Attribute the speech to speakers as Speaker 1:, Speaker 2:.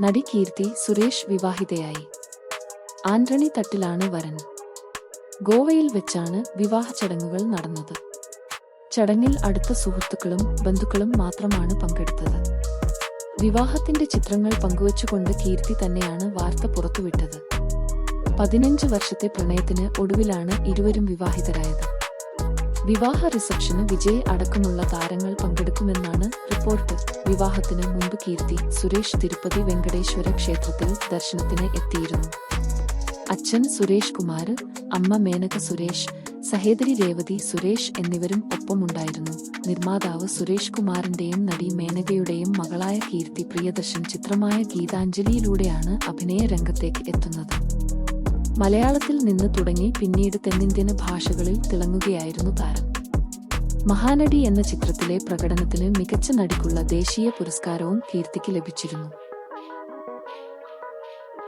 Speaker 1: നടി കീർത്തി സുരേഷ് വിവാഹിതയായി. ആന്റണി തട്ടിലാണ് വരൻ. ഗോവയിൽ വെച്ചാണ് വിവാഹ ചടങ്ങുകൾ നടന്നത്. ചടങ്ങിൽ അടുത്ത സുഹൃത്തുക്കളും ബന്ധുക്കളും മാത്രമാണ് പങ്കെടുത്തത്. വിവാഹത്തിന്റെ ചിത്രങ്ങൾ പങ്കുവച്ചുകൊണ്ട് കീർത്തി തന്നെയാണ് വാർത്ത പുറത്തുവിട്ടത്. 15 വർഷത്തെ പ്രണയത്തിന് ഒടുവിലാണ് ഇരുവരും വിവാഹിതരായത്. വിവാഹ റിസപ്ഷന് വിജയ് അടക്കമുള്ള താരങ്ങൾ പങ്കെടുക്കുമെന്നാണ് റിപ്പോർട്ട്. വിവാഹത്തിന് മുമ്പ് കീർത്തി സുരേഷ് തിരുപ്പതി വെങ്കടേശ്വര ക്ഷേത്രത്തിൽ ദർശനത്തിന് എത്തിയിരുന്നു. അച്ഛൻ സുരേഷ് കുമാർ, അമ്മ മേനക സുരേഷ്, സഹോദരി രേവതി സുരേഷ് എന്നിവരും ഒപ്പമുണ്ടായിരുന്നു. നിർമ്മാതാവ് സുരേഷ് കുമാറിന്റെയും നടി മേനകയുടെയും മകളായ കീർത്തി പ്രിയദർശൻ ചിത്രമായ ഗീതാഞ്ജലിയിലൂടെയാണ് അഭിനയ രംഗത്തേക്ക് എത്തുന്നത്. മലയാളത്തിൽ നിന്ന് തുടങ്ങി പിന്നീട് തെന്നിന്ത്യൻ ഭാഷകളിൽ തിളങ്ങുകയായിരുന്നു താരം. മഹാനടി എന്ന ചിത്രത്തിലെ പ്രകടനത്തിന് മികച്ച നടിക്കുള്ള ദേശീയ പുരസ്കാരവും കീർത്തിക്ക് ലഭിച്ചിരുന്നു.